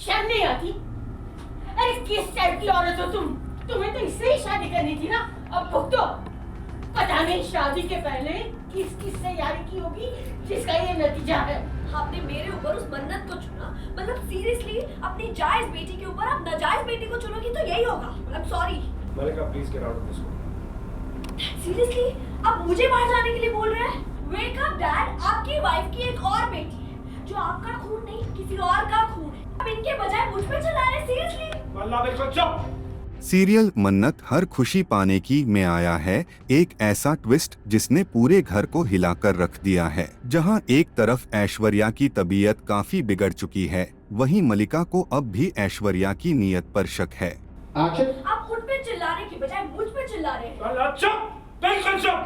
शर्म नहीं आती? अरे किस टाइप की औरत हो तुम? तुम्हें तो इससे ही शादी करनी थी ना, अब भुगतो। पता नहीं शादी के पहले किस किस से यारी की होगी जिसका ये नतीजा है। आपने मेरे ऊपर उस मन्नत को चुना, मतलब सीरियसली अपनी जायज बेटी के ऊपर आप नाजायज बेटी को चुनोगी तो यही होगा। I am sorry. Mallika please get out of this room. Seriously आप मुझे बाहर जाने के लिए बोल रहे हैं? वेक अप डैड, आपकी वाइफ की एक और बेटी है जो आपका खून नहीं किसी और का खून है। अब इनके बजाय मुझ पे चला रहे। सीरियसली अल्लाह बिल्कुल चुप। सीरियल मन्नत हर खुशी पाने की में आया है एक ऐसा ट्विस्ट जिसने पूरे घर को हिलाकर रख दिया है। जहां एक तरफ ऐश्वर्या की तबीयत काफी बिगड़ चुकी है, वहीं मलिका को अब भी ऐश्वर्या की नीयत पर शक है। आप उन पे चिल्लाने की बजाय मुझ पे चिल्ला रहे हैं। अल्लाह चुप, बिल्कुल चुप।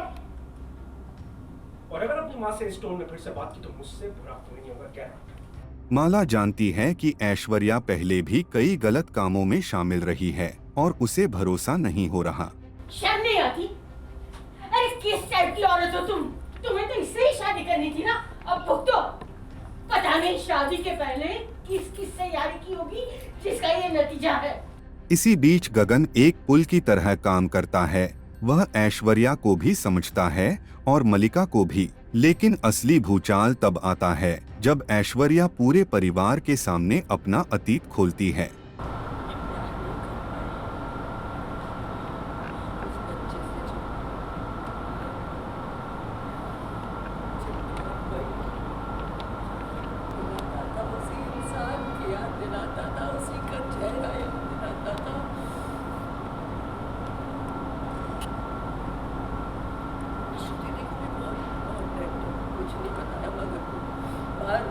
और अगर अपनी माँ से इस टोन में फिर से बात की तो मुझसे बुरा कोई नहीं होगा। क्या माला जानती है कि ऐश्वर्या पहले भी कई गलत कामों में शामिल रही है और उसे भरोसा नहीं हो रहा। शर्म नहीं आती? अरे किस टाइप की औरत हो तुम? तुम्हें तो इससे ही शादी करनी थी ना, अब भुगतो। पता नहीं शादी के पहले किस किस से यारी की होगी जिसका ये नतीजा है। इसी बीच गगन एक पुल की तरह काम करता है। वह ऐश्वर्या को भी समझता है और मलिका को भी, लेकिन असली भूचाल तब आता है जब ऐश्वर्या पूरे परिवार के सामने अपना अतीत खोलती है।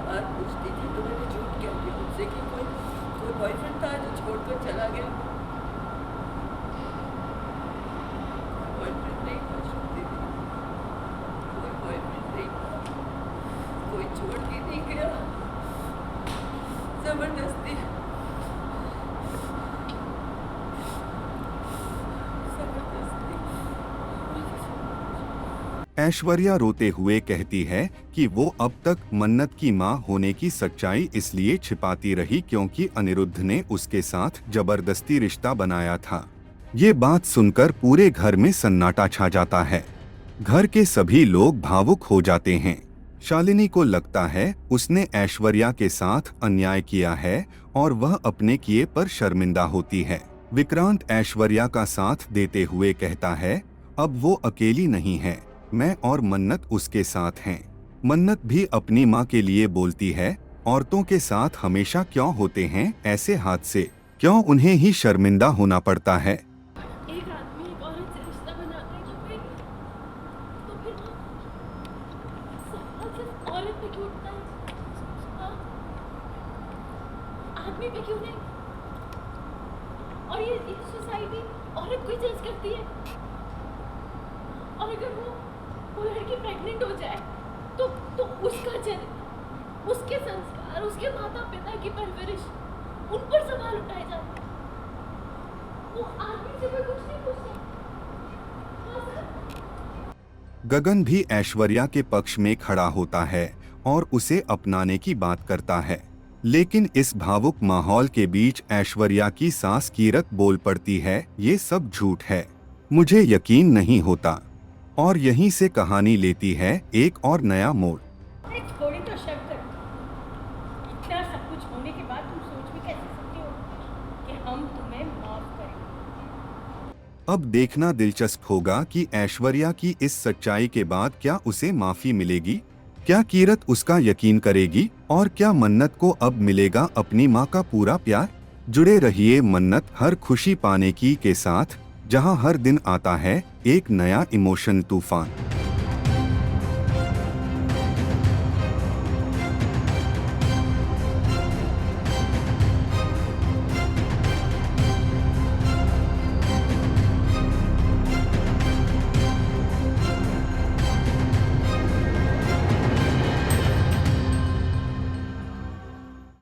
बार पूछती थी तो मैंने झूठ कह दिया उससे कि कोई बॉयफ्रेंड था जो छोड़कर चला गया। बॉयफ्रेंड नहीं था, श्रुति थी। कोई बॉयफ्रेंड नहीं था, कोई छोड़ के नहीं गया, जबरदस्ती। ऐश्वर्या रोते हुए कहती है कि वो अब तक मन्नत की मां होने की सच्चाई इसलिए छिपाती रही क्योंकि अनिरुद्ध ने उसके साथ जबरदस्ती रिश्ता बनाया था। ये बात सुनकर पूरे घर में सन्नाटा छा जाता है। घर के सभी लोग भावुक हो जाते हैं। शालिनी को लगता है उसने ऐश्वर्या के साथ अन्याय किया है और वह अपने किए पर शर्मिंदा होती है। विक्रांत ऐश्वर्या का साथ देते हुए कहता है अब वो अकेली नहीं है, मैं और मन्नत उसके साथ हैं। मन्नत भी अपनी माँ के लिए बोलती है औरतों के साथ हमेशा क्यों होते हैं ऐसे हादसे, क्यों उन्हें ही शर्मिंदा होना पड़ता है। एक आदमी एक औरत से रिश्ता बनाता है तो फिर सवाल सिर्फ औरत पे क्यों उठता है? हाँ? आदमी पे क्यों नहीं? और ये सोसाइटी औरत को ही जज करती है। और अगर वो लड़की प्रेग्नेंट हो जाए तो उसका चरित्र, उसके संस्कार, उसके माता पिता की परवरिश, उन पर सवाल उठाए जाते हैं। वो आदमी से कोई कुछ नहीं पूछता। हाँ सर। गगन भी ऐश्वर्या के पक्ष में खड़ा होता है और उसे अपनाने की बात करता है, लेकिन इस भावुक माहौल के बीच ऐश्वर्या की सास कीरत बोल पड़ती है ये सब झूठ है, मुझे यकीन नहीं होता। और यहीं से कहानी लेती है एक और नया मोड़। थोड़ी तो शक कर, इतना सब कुछ होने के बाद तुम सोच भी कैसे सकते हो कि हम तुम्हें माफ करें? अब देखना दिलचस्प होगा कि ऐश्वर्या की इस सच्चाई के बाद क्या उसे माफी मिलेगी, क्या कीरत उसका यकीन करेगी और क्या मन्नत को अब मिलेगा अपनी माँ का पूरा प्यार। जुड़े रहिए मन्नत हर खुशी पाने की के साथ, जहां हर दिन आता है एक नया इमोशन तूफान।